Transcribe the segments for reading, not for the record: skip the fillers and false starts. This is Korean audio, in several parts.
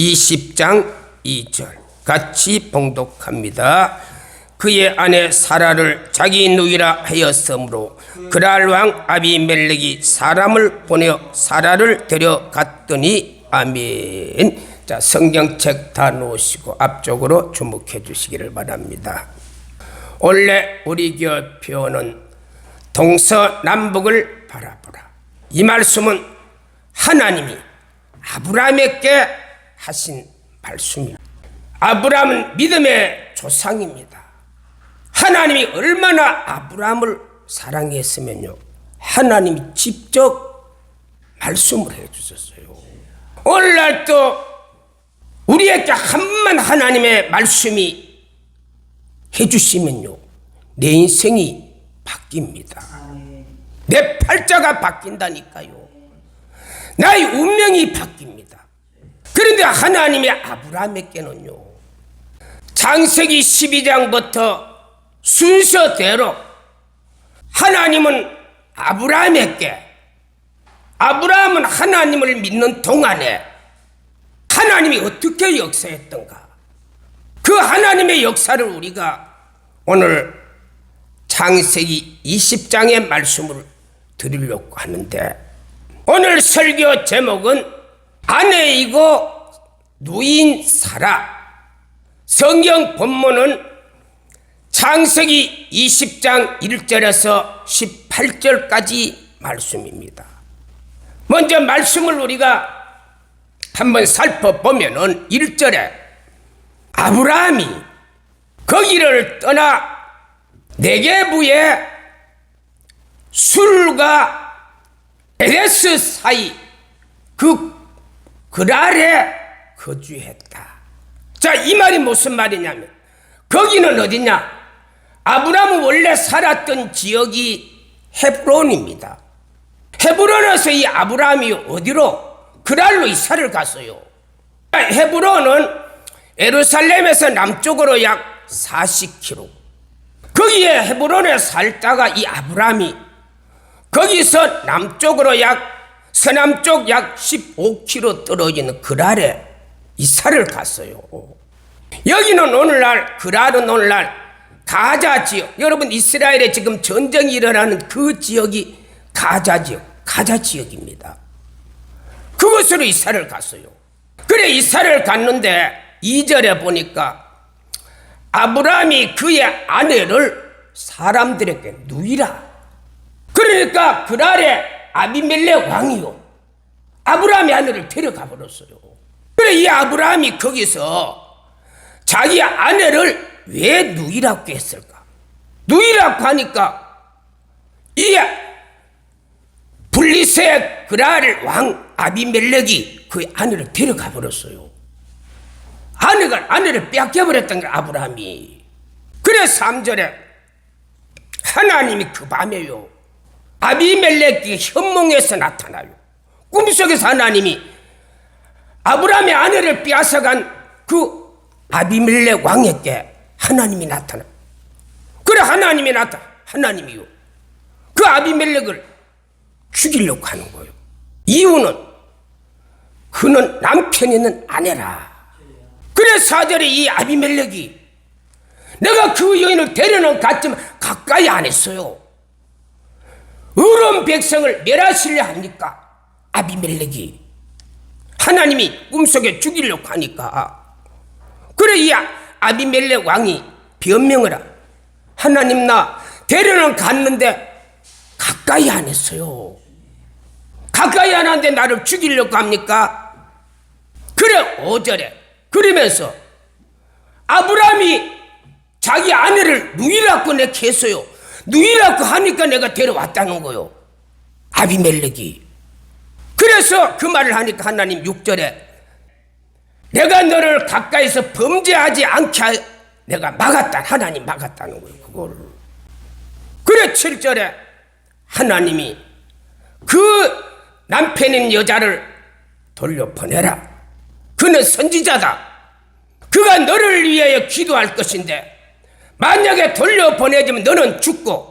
20장 2절 같이 봉독합니다. 그의 아내 사라를 자기 누이라 하였으므로 그랄 왕 아비멜렉이 사람을 보내어 사라를 데려갔더니. 아멘. 자, 성경책 다 놓으시고 앞쪽으로 주목해 주시기를 바랍니다. 원래 우리 교회 표현은 동서남북을 바라보라. 이 말씀은 하나님이 아브라함에게 하신 말씀입니다. 아브라함은 믿음의 조상입니다. 하나님이 얼마나 아브라함을 사랑했으면요, 하나님이 직접 말씀을 해주셨어요. 오늘날 또 우리에게 한번 하나님의 말씀이 해주시면요, 내 인생이 바뀝니다. 내 팔자가 바뀐다니까요. 나의 운명이 바뀝니다. 그런데 하나님의 아브라함에게는요, 창세기 12장부터 순서대로 하나님은 아브라함은 하나님을 믿는 동안에 하나님이 어떻게 역사했던가, 그 하나님의 역사를 우리가 오늘 창세기 20장의 말씀을 드리려고 하는데, 오늘 설교 제목은 아내이고 누이인 사라. 성경 본문은 창세기 20장 1절에서 18절까지 말씀입니다. 먼저 말씀을 우리가 한번 살펴보면은 1절에 아브라함이 거기를 떠나 네게부의 술과 에데스 사이 그랄에 거주했다. 자, 이 말이 무슨 말이냐면, 거기는 어디냐? 아브라함은 원래 살았던 지역이 헤브론입니다. 헤브론에서 이 아브라함이 어디로? 그랄로 이사를 갔어요. 헤브론은 예루살렘에서 남쪽으로 약 40km. 거기에 헤브론에 살다가 이 아브라함이 거기서 남쪽으로 서남쪽 약 15km 떨어지는 그랄에 이사를 갔어요. 여기는 오늘날, 그랄은 오늘날 가자 지역, 여러분 이스라엘에 지금 전쟁이 일어나는 그 지역이 가자 지역입니다. 그곳으로 이사를 갔어요. 그래 이사를 갔는데 2절에 보니까 아브라함이 그의 아내를 사람들에게 누이라. 그러니까 그날에 아비멜렉 왕이요, 아브라함의 아내를 데려가 버렸어요. 그래 이 아브라함이 거기서 자기 아내를 왜 누이라고 했을까? 누이라고 하니까 이 블리스의 그랄 왕 아비멜렉이 그 아내를 데려가 버렸어요. 아내를 뺏겨버렸던 거야, 아브라함이. 그래 3절에 하나님이 그 밤에요, 아비멜렉이 현몽에서 나타나요. 꿈속에서 하나님이 아브라함의 아내를 빼앗아간 그 아비멜렉 왕에게 하나님이 나타나. 그래 하나님이요, 그 아비멜렉을 죽이려고 하는 거예요. 이유는 그는 남편이 있는 아내라. 그래 4절에 이 아비멜렉이 내가 그 여인을 데려는 갔지만 가까이 안 했어요. 의로운 백성을 멸하시려 합니까? 아비멜렉이 하나님이 꿈속에 죽이려고 하니까. 그래 이 아비멜렉 왕이 변명을 하나님 나 데려는 갔는데 가까이 안 했어요. 가까이 안 하는데 나를 죽이려고 합니까? 그래 5절에 그러면서 아브라함이 자기 아내를 누이라고 내게 했어요. 누이라고 하니까 내가 데려왔다는 거요, 아비멜렉이. 그래서 그 말을 하니까 하나님 6절에 내가 너를 가까이서 범죄하지 않게 내가 막았다. 하나님 막았다는 거예요, 그거를. 그래 7절에 하나님이 그 남편인 여자를 돌려보내라. 그는 선지자다. 그가 너를 위하여 기도할 것인데 만약에 돌려보내지면 너는 죽고,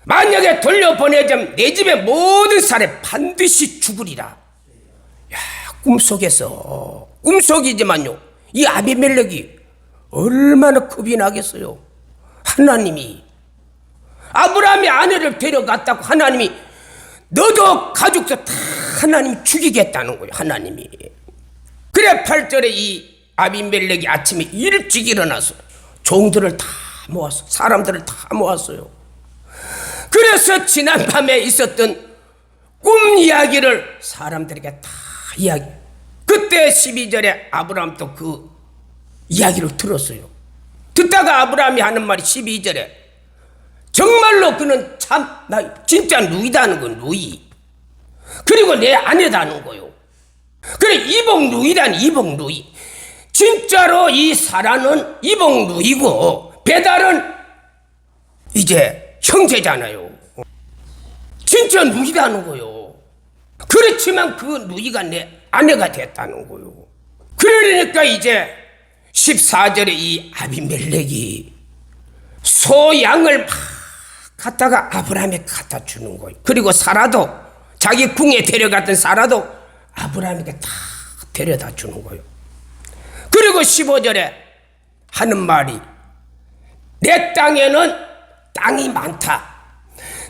만약에 돌려보내지면 내 집의 모든 사람이 반드시 죽으리라. 야, 꿈속에서 꿈속이지만요, 이 아비멜렉이 얼마나 겁이 나겠어요. 하나님이 아브라함의 아내를 데려갔다고 하나님이 너도 가족도 다 하나님이 죽이겠다는 거예요. 하나님이. 그래 8절에 이 아비멜렉이 아침에 일찍 일어나서 종들을 다 모았어. 사람들을 다 모았어요. 그래서 지난밤에 있었던 꿈 이야기를 사람들에게 다 이야기. 그때 12절에 아브라함도 그 이야기를 들었어요. 듣다가 아브라함이 하는 말이 12절에 정말로 그는 참 나 진짜 누이다는 건 누이. 그리고 내 아내다는 거요. 그래 이복 누이란 이복 누이. 진짜로 이 사라는 이복 누이고 배달은 이제 형제잖아요. 진짜 누이다는 거요. 그렇지만 그 누이가 내 아내가 됐다는 거요. 그러니까 이제 14절에 이 아비멜렉이 소 양을 막 갖다가 아브라함에 갖다 주는 거예요. 그리고 사라도 자기 궁에 데려갔던 사라도 아브라함에게 다 데려다 주는 거예요. 그리고 15절에 하는 말이 내 땅에는 땅이 많다.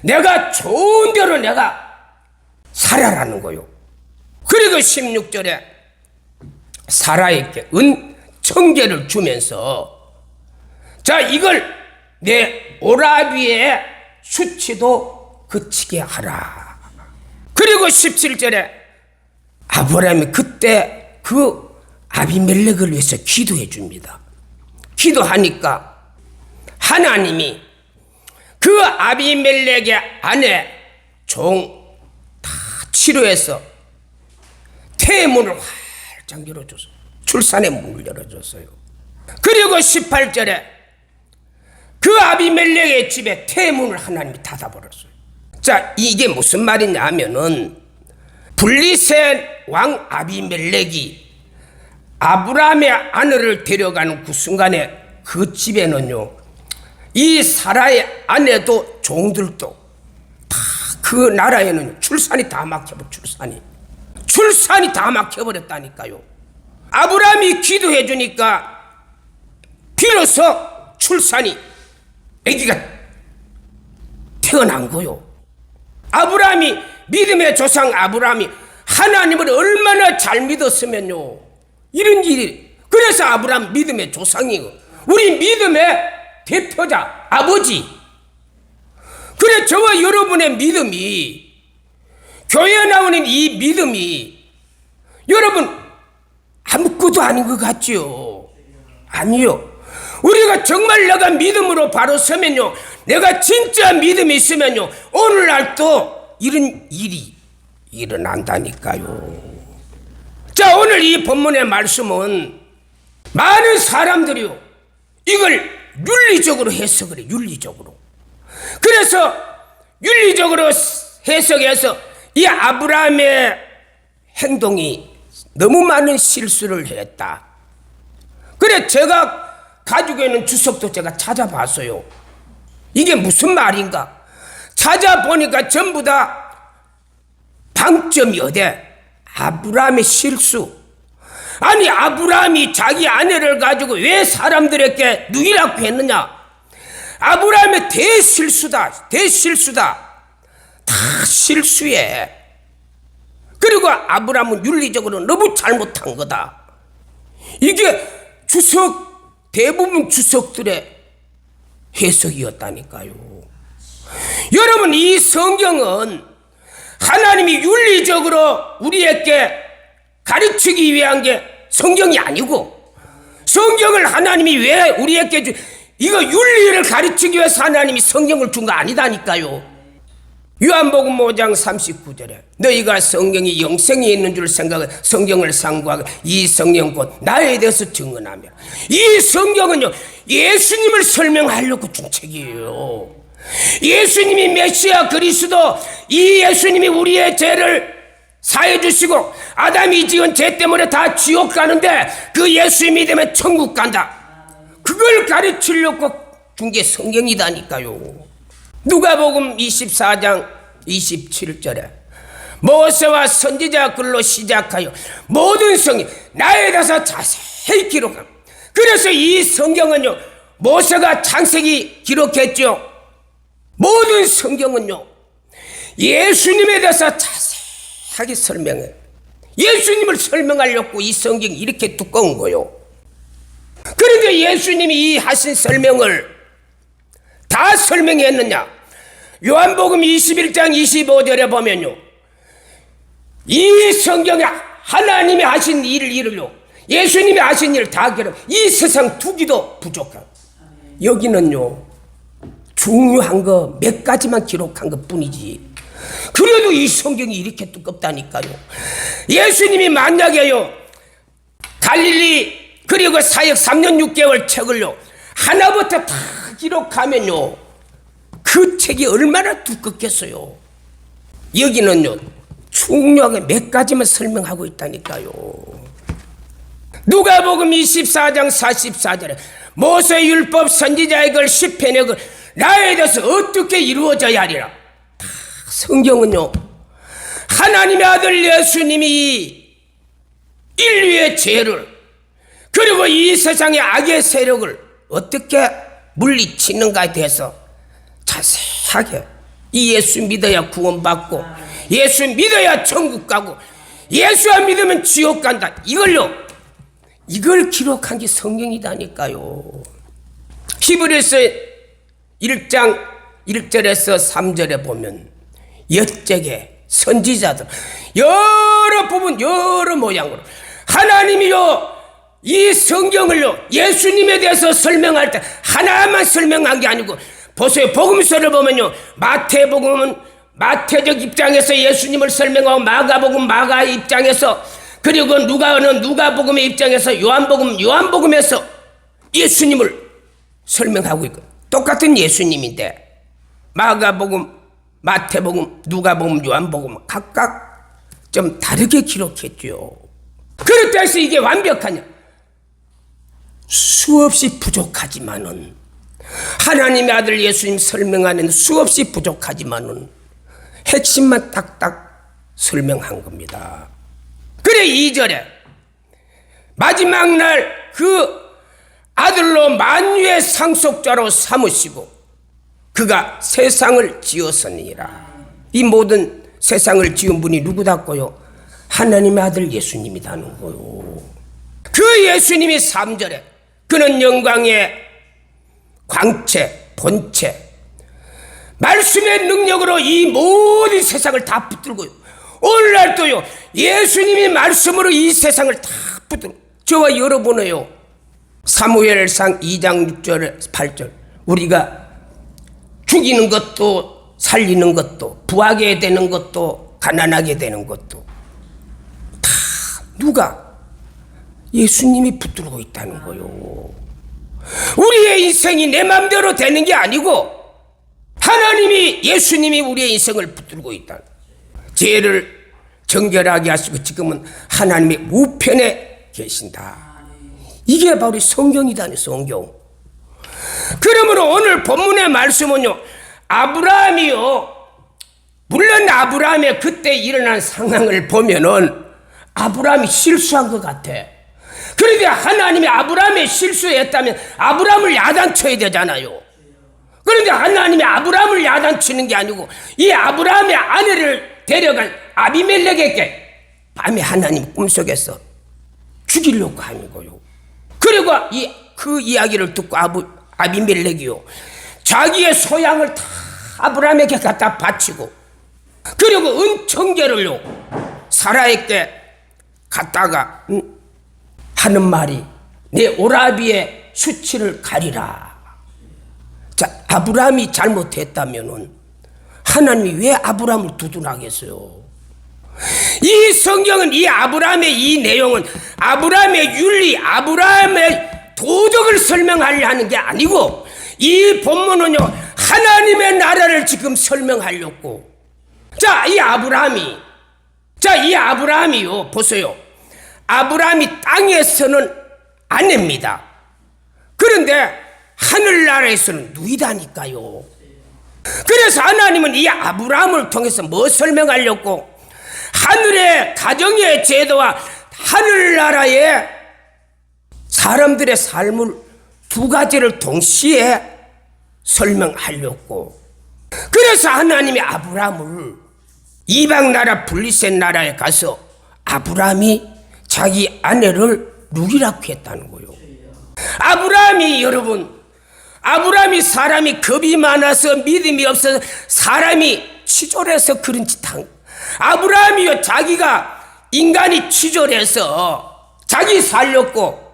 내가 좋은 대로 내가 살아라는 거예요. 그리고 16절에 사라에게 은 1000개를 주면서 자 이걸 내 오라비의 수치도 그치게 하라. 그리고 17절에 아브라함이 그때 그 아비멜렉을 위해서 기도해 줍니다. 기도하니까 하나님이 그 아비멜렉의 아내 종 다 치료해서 태문을 활짝 열어줬어요. 출산의 문을 열어줬어요. 그리고 18절에 그 아비멜렉의 집에 태문을 하나님이 닫아버렸어요. 자, 이게 무슨 말이냐 하면은 블리셋 왕 아비멜렉이 아브라함의 아내를 데려가는 그 순간에 그 집에는요, 이 사라의 아내도 종들도 다 그 나라에는 출산이 다 막혀버렸어요. 출산이 다 막혀버렸다니까요. 아브라함이 기도해 주니까 비로소 출산이 아기가 태어난 거요. 아브라함이 믿음의 조상 아브라함이 하나님을 얼마나 잘 믿었으면요 이런 일이. 그래서 아브라함 믿음의 조상이고 우리 믿음의 대표자 아버지. 그래 저와 여러분의 믿음이, 교회에 나오는 이 믿음이 여러분 아무것도 아닌 것 같지요? 아니요. 우리가 정말 내가 믿음으로 바로 서면요, 내가 진짜 믿음이 있으면요 오늘날 또 이런 일이 일어난다니까요. 자, 오늘 이 본문의 말씀은 많은 사람들이요 이걸 윤리적으로 해석을 해. 윤리적으로. 그래서 윤리적으로 해석해서 이 아브라함의 행동이 너무 많은 실수를 했다. 그래 제가 가지고 있는 주석도 제가 찾아봤어요. 이게 무슨 말인가 찾아보니까 전부 다 방점이 어디? 아브라함의 실수. 아니 아브라함이 자기 아내를 가지고 왜 사람들에게 누이라고 했느냐? 아브라함의 대실수다. 다 실수해. 그리고 아브라함은 윤리적으로 너무 잘못한 거다. 이게 대부분 주석들의 해석이었다니까요. 여러분 이 성경은 하나님이 윤리적으로 우리에게 가르치기 위한 게 성경이 아니고, 성경을 하나님이 왜 우리에게 이거 윤리를 가르치기 위해서 하나님이 성경을 준 거 아니다니까요. 요한복음 5장 39절에 너희가 성경이 영생이 있는 줄 생각해 성경을 상고하고 이 성경 곧 나에 대해서 증언하며. 이 성경은요 예수님을 설명하려고 준 책이에요. 예수님이 메시아 그리스도, 이 예수님이 우리의 죄를 사해 주시고 아담이 지은 죄 때문에 다 지옥 가는데 그 예수 믿으면 천국 간다. 그걸 가르치려고 준 게 성경이다니까요. 누가복음 24장 27절에 모세와 선지자 글로 시작하여 모든 성경 나에 대해서 자세히 기록합니다. 그래서 이 성경은요, 모세가 창세기 기록했죠. 모든 성경은요, 예수님에 대해서 자세하게 설명해요. 예수님을 설명하려고 이 성경이 이렇게 두꺼운 거요. 그런데 예수님이 이 하신 설명을 다 설명했느냐? 요한복음 21장 25절에 보면요, 이 성경에 하나님이 하신 일을 이루려 예수님이 하신 일을 다 기록. 이 세상 두기도 부족한. 여기는요, 중요한 거 몇 가지만 기록한 것 뿐이지. 그래도 이 성경이 이렇게 두껍다니까요. 예수님이 만약에요, 갈릴리 그리고 사역 3년 6개월 책을요, 하나부터 다 기록하면요, 그 책이 얼마나 두껍겠어요. 여기는요, 중요하게 몇 가지만 설명하고 있다니까요. 누가복음 24장 44절에 모세 율법 선지자의 글 시편의 글 나에 대해서 어떻게 이루어져야 하리라. 성경은요, 하나님의 아들 예수님이 인류의 죄를 그리고 이 세상의 악의 세력을 어떻게 물리치는가에 대해서 자세하게, 이 예수 믿어야 구원받고 예수 믿어야 천국 가고 예수 안 믿으면 지옥 간다, 이걸 기록한 게 성경이다니까요. 히브리서 1장 1절에서 3절에 보면 여택의 선지자들 여러 부분 여러 모양으로 하나님이요, 이 성경을요, 예수님에 대해서 설명할 때 하나만 설명한 게 아니고, 보세요. 복음서를 보면요, 마태복음은 마태적 입장에서 예수님을 설명하고, 마가복음 마가의 입장에서, 그리고 누가는 누가복음의 입장에서, 요한복음 요한복음에서 예수님을 설명하고 있고, 똑같은 예수님인데 마가복음, 마태복음, 누가복음, 요한복음 각각 좀 다르게 기록했죠. 그렇다 해서 이게 완벽하냐? 수없이 부족하지만은, 하나님의 아들 예수님 설명하는 수없이 부족하지만은 핵심만 딱딱 설명한 겁니다. 그래 2절에 마지막 날 그 아들로 만유의 상속자로 삼으시고 그가 세상을 지었으니라. 이 모든 세상을 지은 분이 누구다고요? 하나님의 아들 예수님이라는 거요. 그 예수님이 3절에 그는 영광의 광채, 본체, 말씀의 능력으로 이 모든 세상을 다 붙들고요. 오늘날도요, 예수님이 말씀으로 이 세상을 다 붙들고, 저와 여러분은요, 사무엘상 2장 6절 8절 우리가 죽이는 것도 살리는 것도 부하게 되는 것도 가난하게 되는 것도 다 누가? 예수님이 붙들고 있다는 거요. 우리의 인생이 내 마음대로 되는 게 아니고 하나님이, 예수님이 우리의 인생을 붙들고 있다. 죄를 정결하게 하시고 지금은 하나님의 우편에 계신다. 이게 바로 성경이다니, 성경. 그러므로 오늘 본문의 말씀은요, 아브라함이요, 물론 아브라함의 그때 일어난 상황을 보면은 아브라함이 실수한 것 같아. 그런데 하나님이 아브라함의 실수했다면 아브라함을 야단쳐야 되잖아요. 그런데 하나님이 아브라함을 야단치는 게 아니고 이 아브라함의 아내를 데려간 아비멜렉에게 밤에 하나님 꿈속에서 죽이려고 하는 거요. 그리고 그 이야기를 듣고 아비멜렉이요, 자기의 소양을 다 아브라함에게 갖다 바치고, 그리고 은청계를요 사라에게 갖다가 하는 말이 내 오라비의 수치를 가리라. 자, 아브라함이 잘못했다면은 하나님이 왜 아브라함을 두둔하겠어요? 이 성경은, 이 아브라함의 이 내용은 아브라함의 윤리, 아브라함의 도덕을 설명하려 하는 게 아니고, 이 본문은요 하나님의 나라를 지금 설명하려고. 이 아브라함이요, 보세요. 아브라함이 땅에서는 아내입니다. 그런데 하늘나라에서는 누이다니까요. 그래서 하나님은 이 아브라함을 통해서 뭐 설명하려고? 하늘의 가정의 제도와 하늘나라의 사람들의 삶을 두 가지를 동시에 설명하려고, 그래서 하나님이 아브라함을 이방 나라 블리셋 나라에 가서 아브라함이 자기 아내를 누리라고 했다는 거예요. 아브라함이, 여러분, 아브라함이 사람이 겁이 많아서 믿음이 없어서 사람이 치졸해서 그런 짓 한, 아브라함이요, 자기가 인간이 치졸해서 자기 살렸고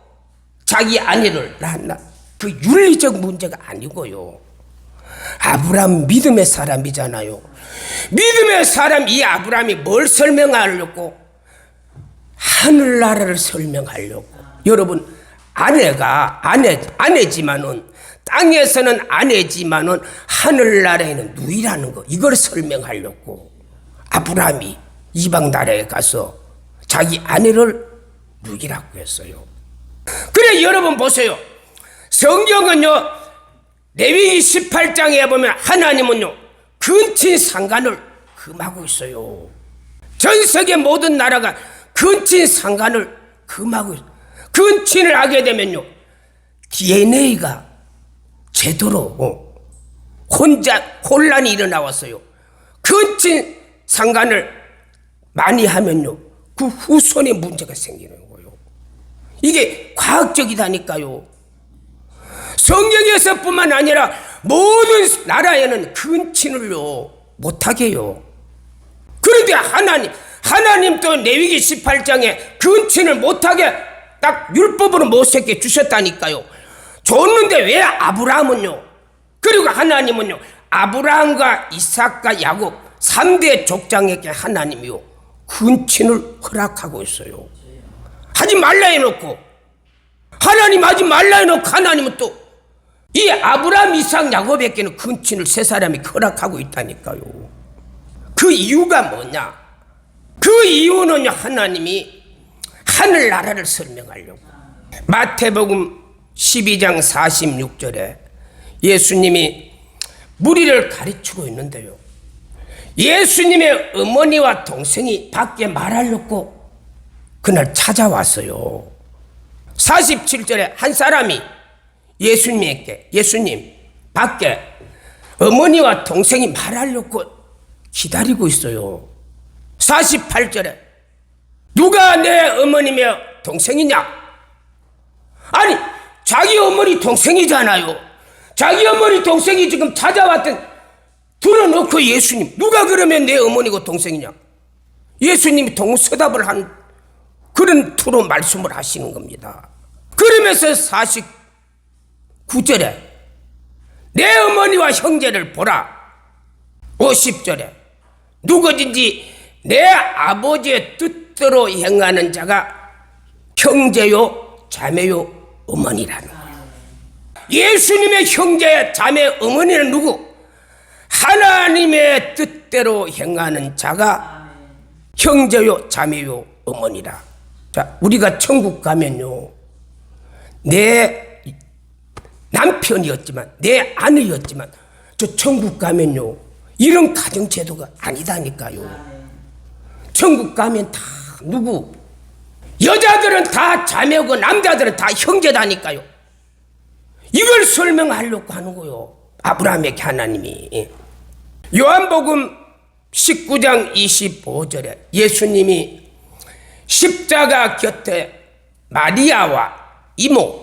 자기 아내를 낳았나, 그 윤리적 문제가 아니고요. 아브라함 믿음의 사람이잖아요. 믿음의 사람, 이 아브라함이 뭘 설명하려고? 하늘나라를 설명하려고. 여러분, 아내지만은, 땅에서는 아내지만은 하늘나라에는 누이라는 거, 이걸 설명하려고 아브라함이 이방 나라에 가서 자기 아내를 누이라고 했어요. 그래, 여러분 보세요. 성경은요, 레위기 18장에 보면 하나님은요, 근친 상간을 금하고 있어요. 전 세계 모든 나라가 근친 상간을 금하고 있어요. 근친을 하게 되면요, DNA가 제대로 혼란이 일어나왔어요. 근친 상간을 많이 하면요, 그 후손에 문제가 생기는 거예요. 이게 과학적이다니까요. 성경에서뿐만 아니라 모든 나라에는 근친을요 못하게 해요. 그런데 하나님도 레위기 18장에 근친을 못하게 딱 율법으로 모세에게 주셨다니까요. 줬는데 왜 아브라함은요, 그리고 하나님은요, 아브라함과 이삭과 야곱 3대 족장에게 하나님이요 근친을 허락하고 있어요. 하지 말라 해놓고, 하나님 하지 말라 해놓고, 하나님은 또 이 아브라함, 이삭, 야곱에게는 근친을 세 사람이 허락하고 있다니까요. 그 이유가 뭐냐? 그 이유는요, 하나님이 하늘나라를 설명하려고. 마태복음 12장 46절에 예수님이 무리를 가르치고 있는데요, 예수님의 어머니와 동생이 밖에 말하려고 그날 찾아왔어요. 47절에 한 사람이 예수님에게, 예수님, 밖에 어머니와 동생이 말하려고 기다리고 있어요. 48절에 누가 내 어머니며 동생이냐? 아니, 자기 어머니 동생이잖아요. 자기 어머니 동생이 지금 찾아왔던, 들어놓고 예수님, 누가 그러면 내 어머니고 동생이냐? 예수님이 동서답을 한 그런 투로 말씀을 하시는 겁니다. 그러면서 49절에 내 어머니와 형제를 보라. 50절에 누구든지 내 아버지의 뜻대로 행하는 자가 형제요 자매요 어머니라는 거예요. 예수님의 형제 자매 어머니는 누구? 하나님의 뜻대로 행하는 자가 형제요 자매요 어머니라. 자, 우리가 천국 가면요, 내 남편이었지만, 내 아내였지만, 저 천국 가면요, 이런 가정제도가 아니다니까요. 천국 가면 다 누구? 여자들은 다 자매고 남자들은 다 형제다니까요. 이걸 설명하려고 하는 거요, 아브라함에게 하나님이. 요한복음 19장 25절에 예수님이 십자가 곁에 마리아와 이모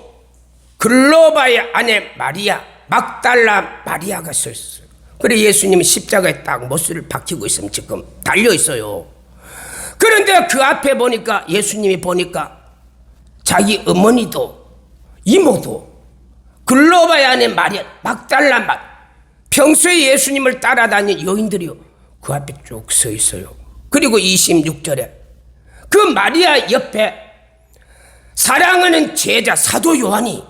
글로바의 아내 마리아, 막달라 마리아가 서 있어요. 그래, 예수님이 십자가에 딱 못을 박히고 있으면 지금 달려 있어요. 그런데 그 앞에 보니까, 예수님이 보니까 자기 어머니도 이모도 글로바의 아내 마리아, 막달라 평소에 예수님을 따라다니는 여인들이요, 그 앞에 쭉 서 있어요. 그리고 26절에 그 마리아 옆에 사랑하는 제자 사도 요한이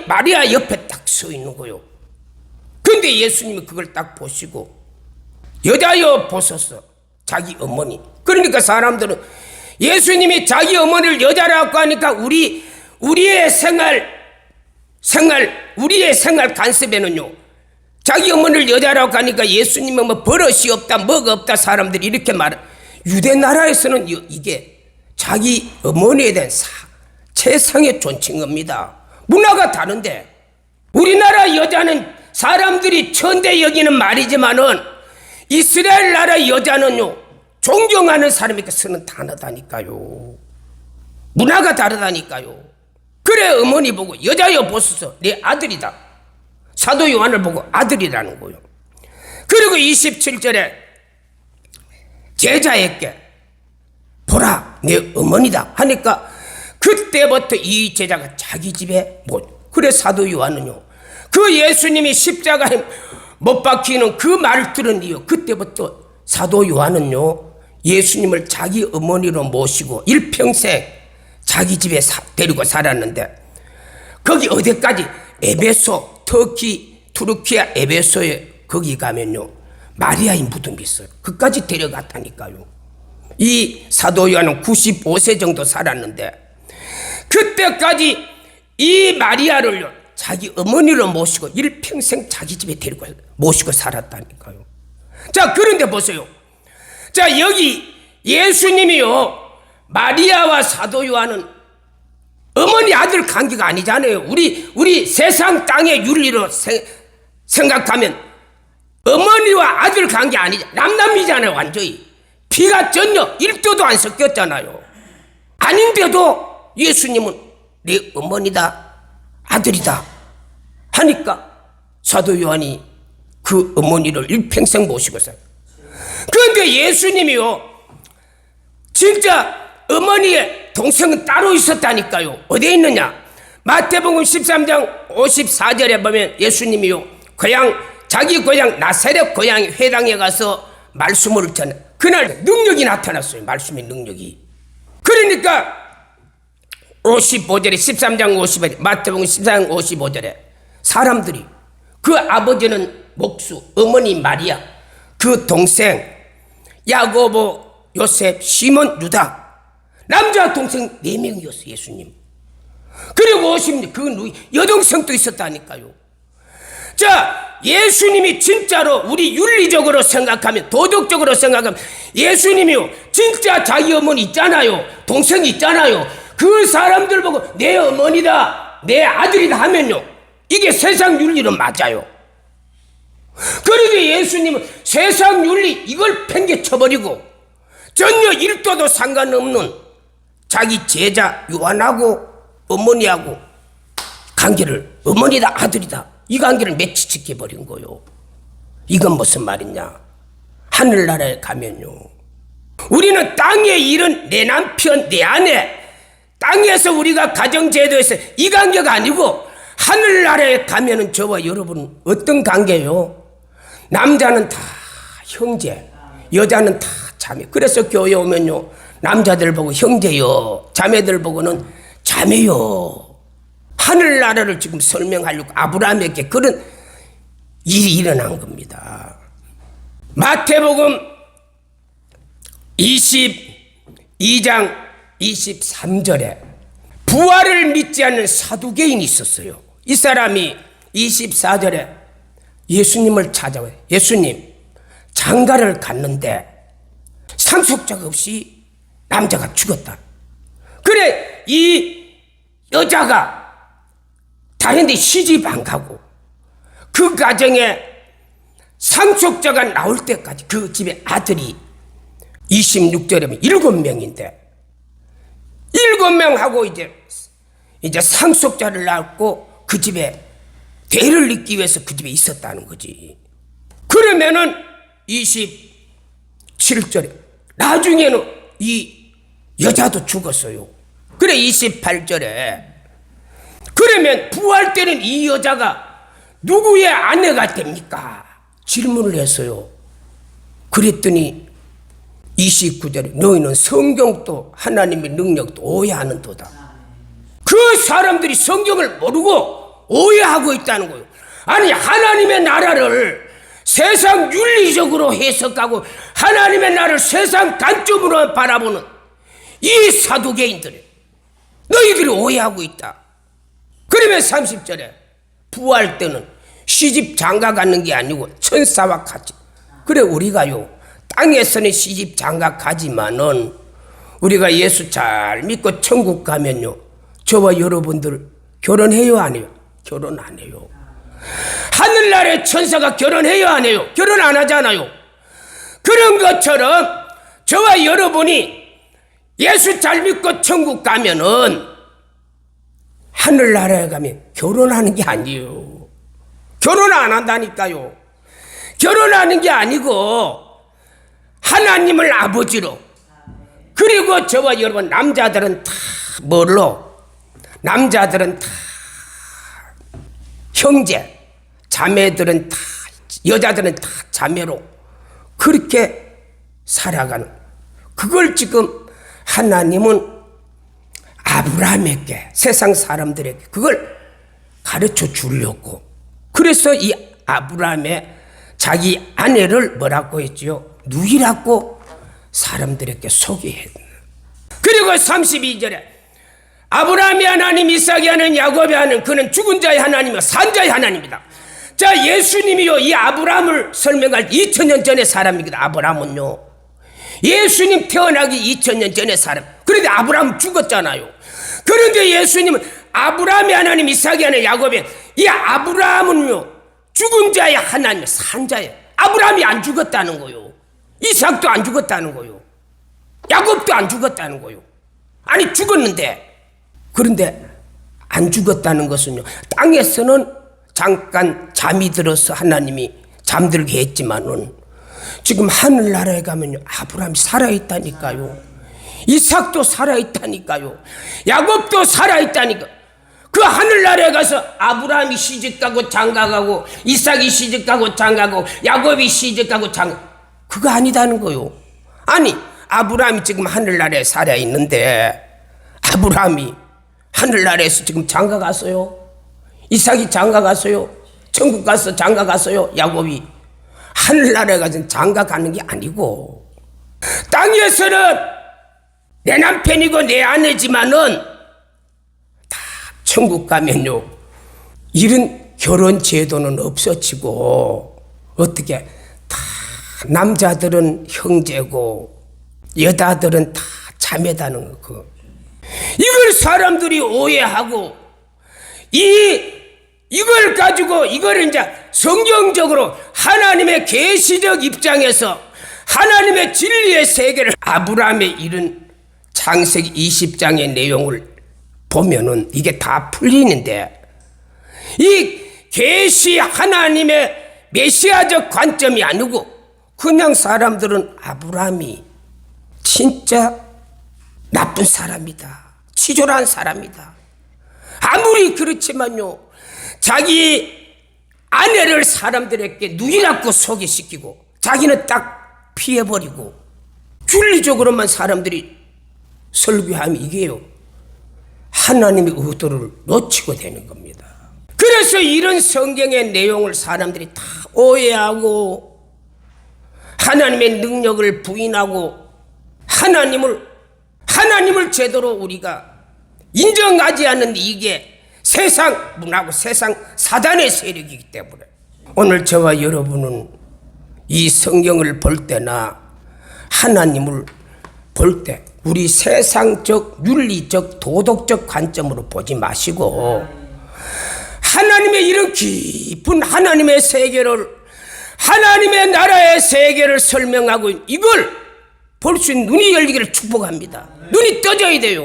마리아 옆에 딱 서 있는 거요. 근데 예수님이 그걸 딱 보시고, 여자여 보소서, 자기 어머니. 그러니까 사람들은 예수님이 자기 어머니를 여자라고 하니까 우리의 생활 간섭에는요, 자기 어머니를 여자라고 하니까 예수님은 뭐 버릇이 없다 뭐가 없다 사람들이 이렇게 말해. 유대 나라에서는 이게 자기 어머니에 대한 최상의 존칭입니다. 문화가 다른데 우리나라 여자는 사람들이 천대 여기는 말이지만은 이스라엘 나라 여자는요 존경하는 사람에게 쓰는 단어다니까요. 문화가 다르다니까요. 그래 어머니 보고 여자여 보소서 내 아들이다. 사도 요한을 보고 아들이라는 거요. 그리고 27절에 제자에게 보라 내 어머니다 하니까 그때부터 이 제자가 자기 집에 그래 사도 요한은요 그 예수님이 십자가에 못 박히는 그 말을 들은 이유 그때부터 사도 요한은요 예수님을 자기 어머니로 모시고 일평생 자기 집에 데리고 살았는데 거기 어디까지 에베소 터키 투르키아 에베소에 거기 가면요 마리아의 무덤이 있어요. 그까지 데려갔다니까요. 이 사도 요한은 95세 정도 살았는데 그때까지 이 마리아를요 자기 어머니로 모시고 일평생 자기 집에 데리고 모시고 살았다니까요. 자 그런데 보세요. 자 여기 예수님이요 마리아와 사도 요한은 어머니 아들 관계가 아니잖아요. 우리 세상 땅의 윤리로 생각하면 어머니와 아들 관계 아니죠. 남남이잖아요. 완전히 피가 전혀 1도도 안 섞였잖아요. 아닌데도 예수님은 내 어머니다 아들이다 하니까 사도 요한이 그 어머니를 일평생 모시고 살아요. 그런데 예수님이요 진짜 어머니의 동생은 따로 있었다니까요. 어디에 있느냐 마태복음 13장 54절에 보면 예수님이요 자기 고향 나사렛 고향 회당에 가서 말씀을 전해 그날 능력이 나타났어요. 말씀의 능력이. 그러니까 55절에 13장 55절에 마태복음 13장 55절에 사람들이 그 아버지는 목수 어머니 마리아 그 동생 야고보 요셉 시몬 유다 남자 동생 4명이었어요. 예수님. 그리고 50년 그 여동생도 있었다니까요. 자 예수님이 진짜로 우리 윤리적으로 생각하면 도덕적으로 생각하면 예수님이요 진짜 자기 어머니 있잖아요. 동생이 있잖아요. 그 사람들 보고 내 어머니다 내 아들이다 하면요 이게 세상 윤리로 맞아요. 그런데 예수님은 세상 윤리 이걸 팽개쳐버리고 전혀 1도도 상관없는 자기 제자 요한하고 어머니하고 관계를 어머니다 아들이다 이 관계를 매치시켜버린 거요. 이건 무슨 말이냐 하늘나라에 가면요 우리는 땅에 일은 내 남편 내 아내 땅에서 우리가 가정제도에서 이 관계가 아니고 하늘나라에 가면은 저와 여러분은 어떤 관계요? 남자는 다 형제 여자는 다 자매. 그래서 교회 오면요 남자들 보고 형제요 자매들 보고는 자매요. 하늘나라를 지금 설명하려고 아브라함에게 그런 일이 일어난 겁니다. 마태복음 22장 23절에 부활을 믿지 않는 사두개인이 있었어요. 이 사람이 24절에 예수님을 찾아와요. 예수님 장가를 갔는데 상속자가 없이 남자가 죽었다. 그래 이 여자가 다른 데 시집 안 가고 그 가정에 상속자가 나올 때까지 그 집에 아들이 26절에 7명인데 7명하고 이제 상속자를 낳고 그 집에 대를 잇기 위해서 그 집에 있었다는 거지. 그러면은 27절에 나중에는 이 여자도 죽었어요. 그래 28절에 그러면 부활 때는 이 여자가 누구의 아내가 됩니까? 질문을 했어요. 그랬더니 29절에 너희는 성경도 하나님의 능력도 오해하는도다. 그 사람들이 성경을 모르고 오해하고 있다는 거예요. 아니 하나님의 나라를 세상 윤리적으로 해석하고 하나님의 나라를 세상 관점으로 바라보는 이 사두개인들 너희들이 오해하고 있다. 그러면 30절에 부활 때는 시집 장가 가는 게 아니고 천사와 같이. 그래 우리가요 땅에서는 시집 장가 가지만은 우리가 예수 잘 믿고 천국 가면요 저와 여러분들 결혼해요 안 해요? 결혼 안 해요. 하늘나라의 천사가 결혼해요 안 해요? 결혼 안 하잖아요. 그런 것처럼 저와 여러분이 예수 잘 믿고 천국 가면은 하늘나라에 가면 결혼하는 게 아니에요. 결혼 안 한다니까요. 결혼하는 게 아니고 하나님을 아버지로, 그리고 저와 여러분 남자들은 다 뭘로? 남자들은 다 형제, 자매들은 다, 여자들은 다 자매로 그렇게 살아가는, 그걸 지금 하나님은 아브라함에게, 세상 사람들에게 그걸 가르쳐 주려고, 그래서 이 아브라함의 자기 아내를 뭐라고 했지요? 누이라고 사람들에게 소개했다. 그리고 32절에 아브라함이 하나님, 이삭이 하나님, 야곱이 하나님, 그는 죽은 자의 하나님이요 산 자의 하나님이다. 자, 예수님이요 이 아브라함을 설명할 2000년 전의 사람입니다. 아브라함은요 예수님 태어나기 2000년 전의 사람. 그런데 아브라함 죽었잖아요. 그런데 예수님은 아브라함이 하나님, 이삭이 하나님, 야곱이, 이 아브라함은요 죽은 자의 하나님, 산 자의. 아브라함이 안 죽었다는 거요. 이삭도 안 죽었다는 거요. 야곱도 안 죽었다는 거요. 아니 죽었는데, 그런데 안 죽었다는 것은요 땅에서는 잠깐 잠이 들어서 하나님이 잠들게 했지만은 지금 하늘나라에 가면요 아브라함이 살아있다니까요. 이삭도 살아있다니까요. 야곱도 살아있다니까. 그 하늘나라에 가서 아브라함이 시집가고 장가가고 이삭이 시집가고 장가가고 야곱이 시집가고 그거 아니다는 거요. 아니 아브라함이 지금 하늘나라에 살아있는데 아브라함이 하늘나라에서 지금 장가갔어요? 이삭이 장가갔어요? 천국 가서 장가갔어요? 야곱이? 하늘나라에 가서 장가가는 게 아니고 땅에서는 내 남편이고 내 아내지만은 다 천국 가면요 이런 결혼 제도는 없어지고 어떻게 다 남자들은 형제고 여자들은 다 자매다는 거. 이걸 사람들이 오해하고 이걸 가지고 이걸 이제 성경적으로 하나님의 계시적 입장에서 하나님의 진리의 세계를 아브라함의 이런 창세기 20장의 내용을 보면은 이게 다 풀리는데 이 계시 하나님의 메시아적 관점이 아니고 그냥 사람들은 아브라함이 진짜 나쁜 사람이다, 치졸한 사람이다. 아무리 그렇지만요 자기 아내를 사람들에게 누이라고 소개시키고 자기는 딱 피해버리고 윤리적으로만 사람들이 설교하면 이게요 하나님의 의도를 놓치고 되는 겁니다. 그래서 이런 성경의 내용을 사람들이 다 오해하고 하나님의 능력을 부인하고 하나님을 제대로 우리가 인정하지 않는 이게 세상 문화고 세상 사단의 세력이기 때문에 오늘 저와 여러분은 이 성경을 볼 때나 하나님을 볼 때 우리 세상적 윤리적 도덕적 관점으로 보지 마시고 하나님의 이런 깊은 하나님의 세계를 하나님의 나라의 세계를 설명하고 이걸 볼 수 있는 눈이 열리기를 축복합니다. 눈이 떠져야 돼요.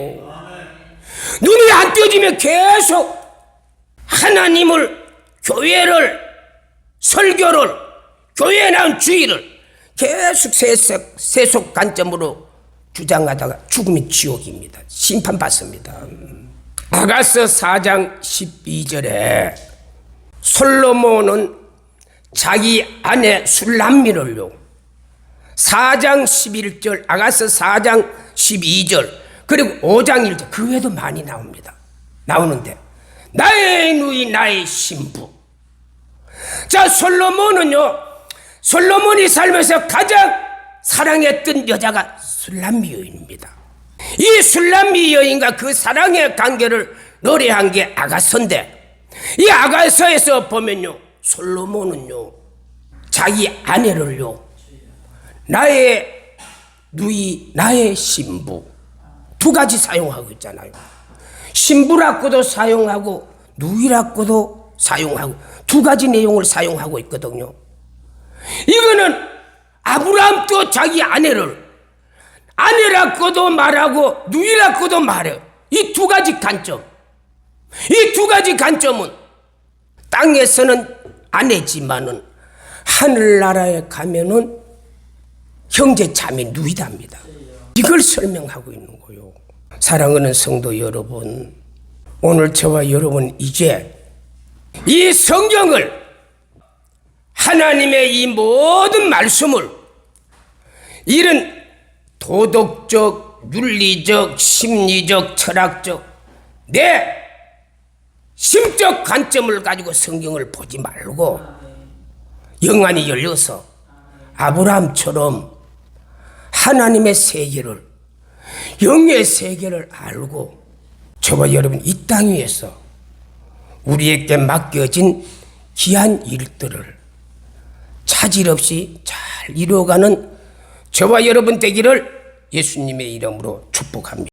눈이 안 떠지면 계속 하나님을, 교회를, 설교를, 교회에 나온 주의를 계속 세속 관점으로 주장하다가 죽으면 지옥입니다. 심판받습니다. 아가서 4장 12절에 솔로몬은 자기 아내 술람미를요 4장 11절, 아가서 4장 12절, 그리고 5장 1절, 그 외에도 많이 나오는데 나의 누이 나의 신부. 자, 솔로몬이 살면서 가장 사랑했던 여자가 술람미 여인입니다. 이 술람미 여인과 그 사랑의 관계를 노래한 게 아가서인데 이 아가서에서 보면요 솔로몬은요, 자기 아내를요, 나의 누이, 나의 신부, 두 가지 사용하고 있잖아요. 신부라고도 사용하고 누이라고도 사용하고 두 가지 내용을 사용하고 있거든요. 이거는 아브라함도 자기 아내를 아내라고도 말하고 누이라고도 말해요. 이 두 가지 관점, 이 두 가지 관점은 땅에서는 아내지만은 하늘나라에 가면은 형제 자매 누이답니다. 이걸 설명하고 있는 거예요. 사랑하는 성도 여러분, 오늘 저와 여러분 이제 이 성경을, 하나님의 이 모든 말씀을 이런 도덕적, 윤리적, 심리적, 철학적 내 심적 관점을 가지고 성경을 보지 말고 영안이 열려서 아브라함처럼 하나님의 세계를, 영의 세계를 알고 저와 여러분 이 땅 위에서 우리에게 맡겨진 귀한 일들을 차질 없이 잘 이루어가는 저와 여러분 되기를 예수님의 이름으로 축복합니다.